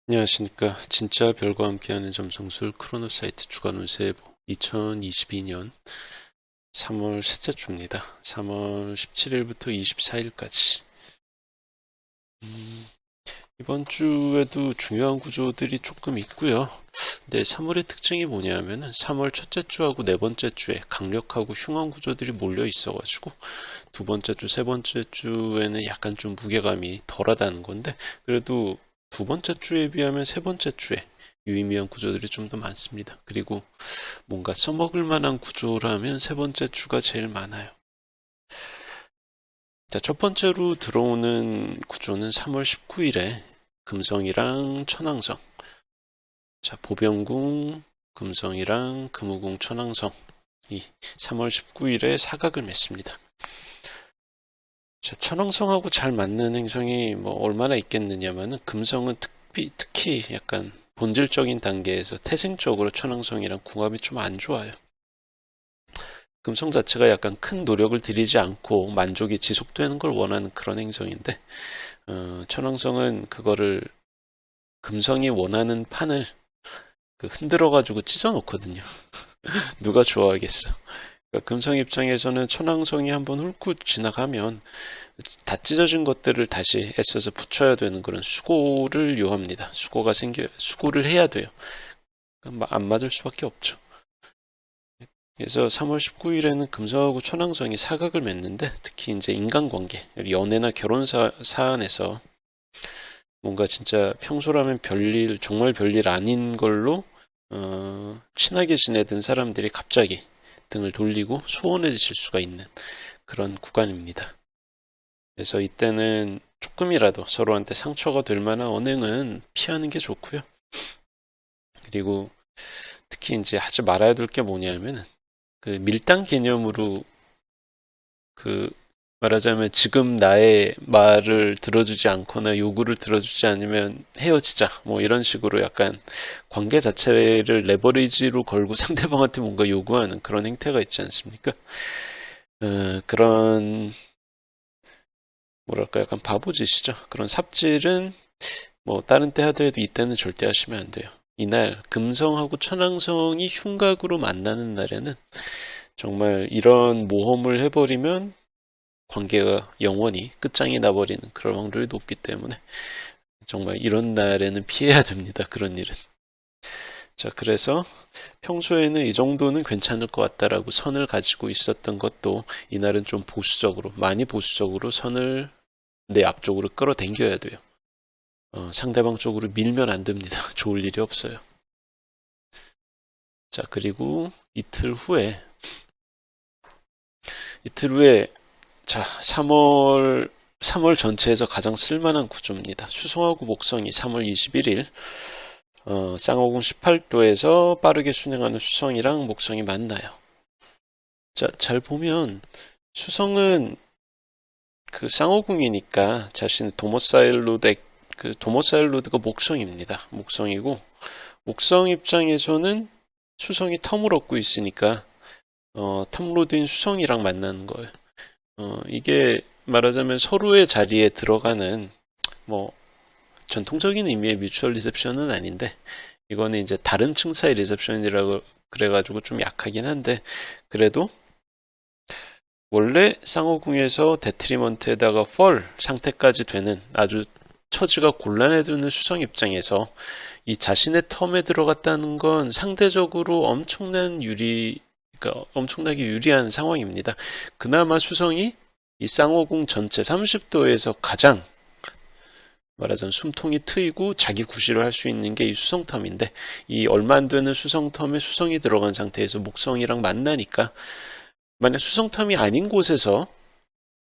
안녕하십니까. 진짜 별과 함께하는 점성술 크로노사이트 주간 운세보 2022년 3월 셋째 주입니다. 3월 17일부터 24일까지. 이번 주에도 중요한 구조들이 조금 있고요. 근데 3월의 특징이 뭐냐면은 3월 첫째 주하고 네 번째 주에 강력하고 흉한 구조들이 몰려 있어가지고 두 번째 주, 세 번째 주에는 약간 좀 무게감이 덜하다는 건데, 그래도 두 번째 주에 비하면 세 번째 주에 유의미한 구조들이 좀 더 많습니다. 그리고 뭔가 써먹을 만한 구조라면 세 번째 주가 제일 많아요. 자, 첫 번째로 들어오는 구조는 3월 19일에 금성이랑 천왕성. 자, 보병궁, 금성이랑 금우궁, 천왕성. 이 3월 19일에 사각을 맺습니다. 자, 천왕성하고 잘 맞는 행성이 뭐 얼마나 있겠느냐면은, 금성은 특히 약간 본질적인 단계에서 태생적으로 천왕성이랑 궁합이 좀 안 좋아요. 금성 자체가 약간 큰 노력을 들이지 않고 만족이 지속되는 걸 원하는 그런 행성인데, 천왕성은 그거를 금성이 원하는 판을 흔들어가지고 찢어놓거든요. 누가 좋아하겠어. 그러니까 금성 입장에서는 천왕성이 한번 훑고 지나가면 다 찢어진 것들을 다시 애써서 붙여야 되는 그런 수고를 요합니다. 수고를 해야 돼요. 안 맞을 수밖에 없죠. 그래서 3월 19일에는 금성하고 천왕성이 사각을 맺는데, 특히 이제 인간관계, 연애나 결혼 사안에서 뭔가 진짜 평소라면 정말 별일 아닌 걸로 친하게 지내던 사람들이 갑자기 등을 돌리고 소원해질 수가 있는 그런 구간입니다. 그래서 이때는 조금이라도 서로한테 상처가 될 만한 언행은 피하는 게 좋고요. 그리고 특히 이제 하지 말아야 될 게 뭐냐면은, 밀당 개념으로 말하자면 지금 나의 말을 들어주지 않거나 요구를 들어주지 않으면 헤어지자, 뭐 이런 식으로 약간 관계 자체를 레버리지로 걸고 상대방한테 뭔가 요구하는 그런 행태가 있지 않습니까? 그런 뭐랄까 약간 바보짓이죠. 그런 삽질은 뭐 다른 때 하더라도 이때는 절대 하시면 안 돼요. 이날 금성하고 천왕성이 흉각으로 만나는 날에는 정말 이런 모험을 해버리면 관계가 영원히 끝장이 나버리는 그런 확률이 높기 때문에 정말 이런 날에는 피해야 됩니다. 그런 일은. 자, 그래서 평소에는 이 정도는 괜찮을 것 같다라고 선을 가지고 있었던 것도 이날은 좀 많이 보수적으로 선을 내 앞쪽으로 끌어당겨야 돼요. 상대방 쪽으로 밀면 안 됩니다. 좋을 일이 없어요. 자, 그리고 이틀 후에 자, 3월 전체에서 가장 쓸만한 구조입니다. 수성하고 목성이 3월 21일 쌍호궁 18도에서 빠르게 순행하는 수성이랑 목성이 만나요. 자, 잘 보면 수성은 쌍호궁이니까 자신의 도모사일로드가 목성입니다. 목성이고, 목성 입장에서는 수성이 텀을 얻고 있으니까 텀로드인 수성이랑 만나는 거예요. 이게 말하자면 서로의 자리에 들어가는 뭐 전통적인 의미의 뮤추얼 리셉션은 아닌데, 이거는 이제 다른 층차의 리셉션이라고 그래가지고 좀 약하긴 한데, 그래도 원래 쌍호궁에서 데트리먼트에다가 펄 상태까지 되는 아주 처지가 곤란해지는 수성 입장에서 이 자신의 텀에 들어갔다는 건 상대적으로 그러니까 엄청나게 유리한 상황입니다. 그나마 수성이 이 쌍호궁 전체 30도에서 가장 말하자면 숨통이 트이고 자기 구실을 할 수 있는 게 이 수성텀인데, 이 얼마 안 되는 수성텀에 수성이 들어간 상태에서 목성이랑 만나니까, 만약 수성텀이 아닌 곳에서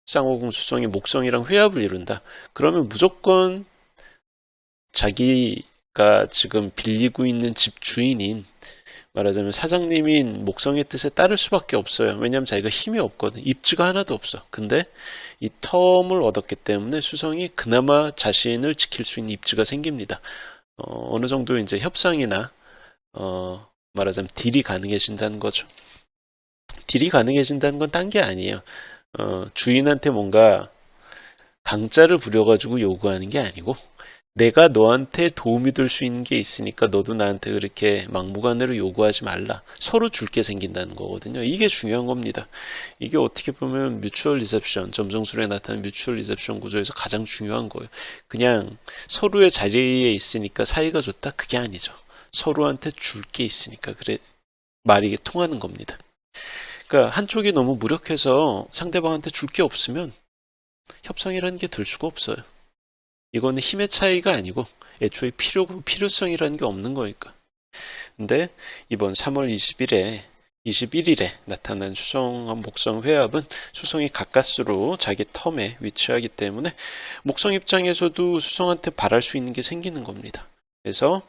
쌍호궁 수성이 목성이랑 회합을 이룬다. 그러면 무조건 자기가 지금 빌리고 있는 집 주인인, 말하자면 사장님인 목성의 뜻에 따를 수밖에 없어요. 왜냐하면 자기가 힘이 없거든. 입지가 하나도 없어. 근데 이 텀을 얻었기 때문에 수성이 그나마 자신을 지킬 수 있는 입지가 생깁니다. 어느 정도 이제 협상이나 말하자면 딜이 가능해진다는 거죠. 딜이 가능해진다는 건 딴 게 아니에요. 주인한테 뭔가 강짜를 부려가지고 요구하는 게 아니고, 내가 너한테 도움이 될 수 있는 게 있으니까 너도 나한테 그렇게 막무가내로 요구하지 말라. 서로 줄 게 생긴다는 거거든요. 이게 중요한 겁니다. 이게 어떻게 보면 뮤추얼 리셉션, 점성술에 나타나는 뮤추얼 리셉션 구조에서 가장 중요한 거예요. 그냥 서로의 자리에 있으니까 사이가 좋다? 그게 아니죠. 서로한테 줄 게 있으니까 그래 말이 통하는 겁니다. 그러니까 한쪽이 너무 무력해서 상대방한테 줄 게 없으면 협상이라는 게 될 수가 없어요. 이거는 힘의 차이가 아니고 애초에 필요성이라는 게 없는 거니까. 근데 이번 3월 21일에 나타난 수성과 목성 회합은 수성이 가까스로 자기 텀에 위치하기 때문에 목성 입장에서도 수성한테 바랄 수 있는 게 생기는 겁니다. 그래서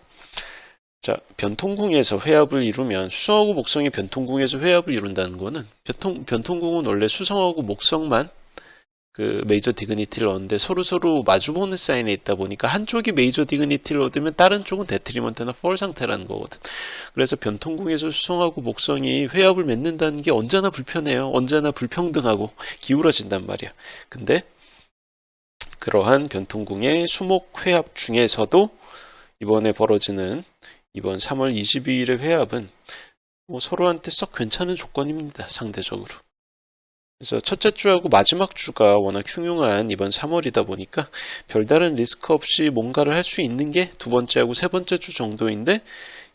자, 변통궁에서 회합을 이루면 수성하고 목성이 변통궁에서 회합을 이룬다는 거는 변통궁은 원래 수성하고 목성만 그 메이저 디그니티를 얻는데 서로 마주보는 사인에 있다 보니까 한쪽이 메이저 디그니티를 얻으면 다른 쪽은 데트리먼트나 펄 상태라는 거거든. 그래서 변통궁에서 수성하고 목성이 회합을 맺는다는 게 언제나 불편해요. 언제나 불평등하고 기울어진단 말이야. 근데 그러한 변통궁의 수목 회합 중에서도 이번에 벌어지는 이번 3월 22일의 회합은 뭐 서로한테 썩 괜찮은 조건입니다. 상대적으로. 그래서 첫째 주하고 마지막 주가 워낙 흉흉한 이번 3월이다 보니까 별다른 리스크 없이 뭔가를 할 수 있는 게 두 번째하고 세 번째 주 정도인데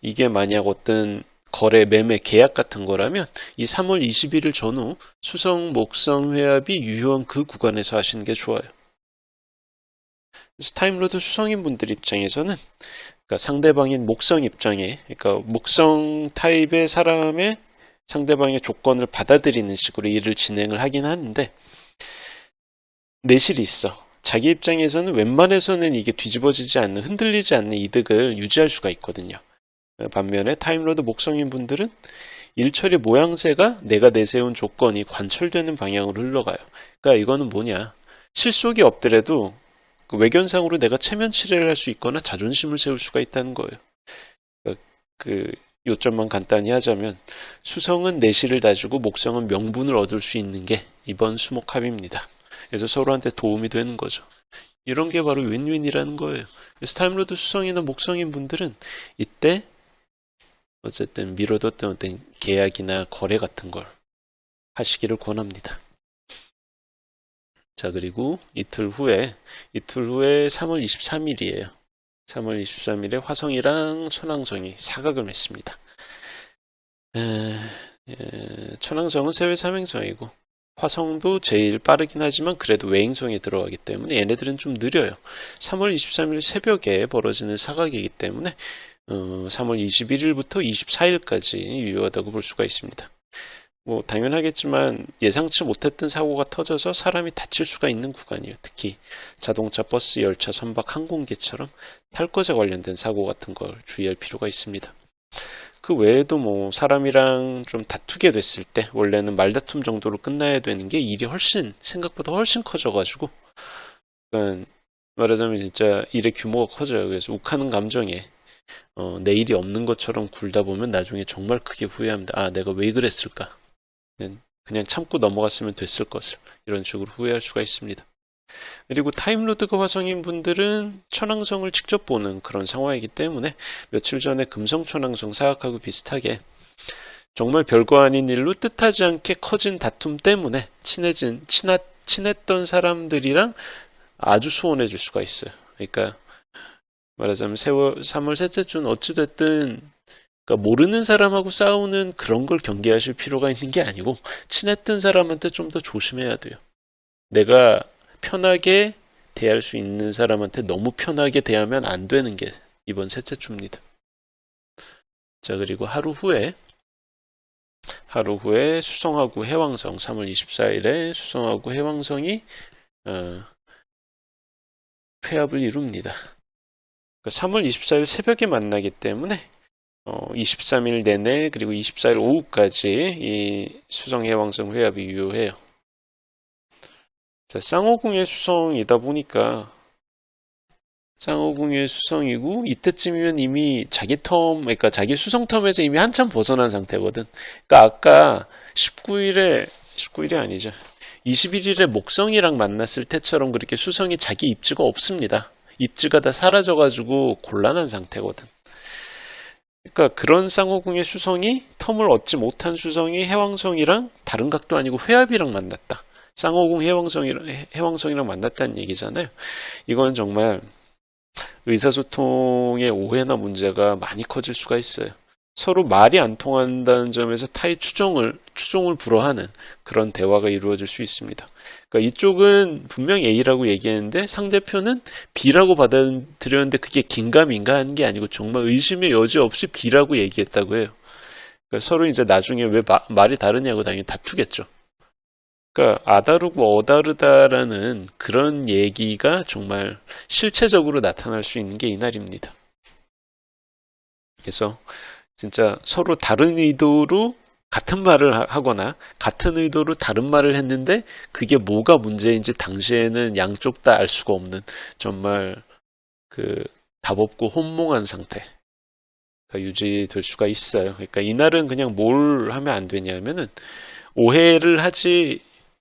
이게 만약 어떤 거래, 매매, 계약 같은 거라면 이 3월 21일 전후 수성, 목성 회합이 유효한 그 구간에서 하시는 게 좋아요. 그래서 타임로드 수성인 분들 입장에서는 그러니까 상대방인 목성 입장에 그러니까 목성 타입의 사람의 상대방의 조건을 받아들이는 식으로 일을 진행을 하긴 하는데 내실이 있어. 자기 입장에서는 웬만해서는 이게 뒤집어지지 않는 흔들리지 않는 이득을 유지할 수가 있거든요. 반면에 타임로드 목성인 분들은 일처리 모양새가 내가 내세운 조건이 관철되는 방향으로 흘러가요. 그러니까 이거는 뭐냐. 실속이 없더라도 그 외견상으로 내가 체면 치레를 할 수 있거나 자존심을 세울 수가 있다는 거예요. 그러니까 그 요점만 간단히 하자면 수성은 내실을 다지고 목성은 명분을 얻을 수 있는 게 이번 수목합입니다. 그래서 서로한테 도움이 되는 거죠. 이런 게 바로 윈윈이라는 거예요. 그래서 타임로드 수성이나 목성인 분들은 이때 어쨌든 미뤄뒀던 어떤 계약이나 거래 같은 걸 하시기를 권합니다. 자, 그리고 이틀 후에 3월 23일이에요. 3월 23일에 화성이랑 천왕성이 사각을 맺습니다. 천왕성은 세외 삼행성이고 화성도 제일 빠르긴 하지만 그래도 외행성에 들어가기 때문에 얘네들은 좀 느려요. 3월 23일 새벽에 벌어지는 사각이기 때문에 3월 21일부터 24일까지 유효하다고 볼 수가 있습니다. 뭐 당연하겠지만 예상치 못했던 사고가 터져서 사람이 다칠 수가 있는 구간이에요. 특히 자동차, 버스, 열차, 선박, 항공기처럼 탈 것에 관련된 사고 같은 걸 주의할 필요가 있습니다. 그 외에도 뭐 사람이랑 좀 다투게 됐을 때 원래는 말다툼 정도로 끝나야 되는 게 일이 생각보다 훨씬 커져가지고 그러니까 말하자면 진짜 일의 규모가 커져요. 그래서 욱하는 감정에 내일이 없는 것처럼 굴다 보면 나중에 정말 크게 후회합니다. 아, 내가 왜 그랬을까? 그냥 참고 넘어갔으면 됐을 것을 이런 식으로 후회할 수가 있습니다. 그리고 타임로드가 화성인 분들은 천왕성을 직접 보는 그런 상황이기 때문에 며칠 전에 금성천왕성 사각하고 비슷하게 정말 별거 아닌 일로 뜻하지 않게 커진 다툼 때문에 친했던 사람들이랑 아주 소원해질 수가 있어요. 그러니까 말하자면 3월 셋째 주는 어찌됐든 그러니까 모르는 사람하고 싸우는 그런 걸 경계하실 필요가 있는 게 아니고 친했던 사람한테 좀 더 조심해야 돼요. 내가 편하게 대할 수 있는 사람한테 너무 편하게 대하면 안 되는 게 이번 셋째 주입니다. 자, 그리고 하루 후에 수성하고 해왕성 3월 24일에 수성하고 해왕성이 회합을 이룹니다. 3월 24일 새벽에 만나기 때문에 23일 내내 그리고 24일 오후까지 이 수성해왕성 회합이 유효해요. 자, 쌍호궁의 수성이다 보니까 쌍호궁의 수성이고 이때쯤이면 이미 그러니까 자기 수성 텀에서 이미 한참 벗어난 상태거든. 그러니까 아까 19일이 아니죠. 21일에 목성이랑 만났을 때처럼 그렇게 수성이 자기 입지가 없습니다. 입지가 다 사라져가지고 곤란한 상태거든. 그러니까 그런 쌍호궁의 수성이 텀을 얻지 못한 수성이 해왕성이랑 다른 각도 아니고 회합이랑 만났다. 쌍호궁 해왕성이랑 만났다는 얘기잖아요. 이건 정말 의사소통의 오해나 문제가 많이 커질 수가 있어요. 서로 말이 안 통한다는 점에서 타의 추종을 불허하는 그런 대화가 이루어질 수 있습니다. 그러니까 이쪽은 분명히 A라고 얘기했는데 상대편은 B라고 받아들였는데 그게 긴가민가 하는 게 아니고 정말 의심의 여지 없이 B라고 얘기했다고 해요. 그러니까 서로 이제 나중에 왜 말이 다르냐고 당연히 다투겠죠. 그러니까 아다르고 어다르다라는 그런 얘기가 정말 실체적으로 나타날 수 있는 게 이날입니다. 그래서 진짜 서로 다른 의도로 같은 말을 하거나 같은 의도로 다른 말을 했는데 그게 뭐가 문제인지 당시에는 양쪽 다 알 수가 없는 정말 그 답 없고 혼몽한 상태가 유지될 수가 있어요. 그러니까 이날은 그냥 뭘 하면 안 되냐면은 오해를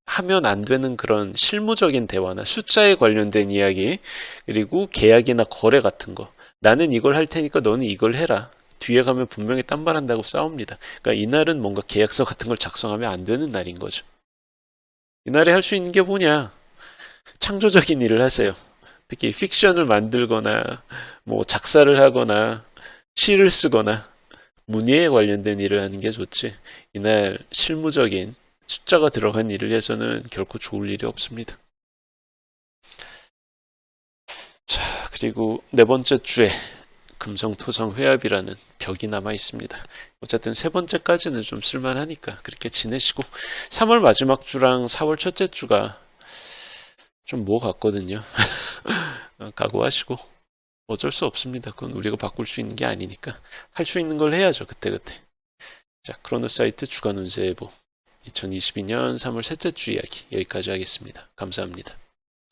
하면 안 되는 그런 실무적인 대화나 숫자에 관련된 이야기 그리고 계약이나 거래 같은 거 나는 이걸 할 테니까 너는 이걸 해라. 뒤에 가면 분명히 딴 말 한다고 싸웁니다. 그러니까 이날은 뭔가 계약서 같은 걸 작성하면 안 되는 날인 거죠. 이날에 할 수 있는 게 뭐냐? 창조적인 일을 하세요. 특히 픽션을 만들거나 뭐 작사를 하거나 시를 쓰거나 문예에 관련된 일을 하는 게 좋지. 이날 실무적인 숫자가 들어간 일을 해서는 결코 좋을 일이 없습니다. 자, 그리고 네 번째 주에 금성토성 회합이라는 벽이 남아 있습니다. 어쨌든 세 번째까지는 좀 쓸만하니까 그렇게 지내시고 3월 마지막 주랑 4월 첫째 주가 좀 뭐 같거든요. 각오하시고 어쩔 수 없습니다. 그건 우리가 바꿀 수 있는 게 아니니까 할 수 있는 걸 해야죠. 그때그때. 자, 크로노사이트 주간 운세 예보 2022년 3월 셋째 주 이야기 여기까지 하겠습니다. 감사합니다.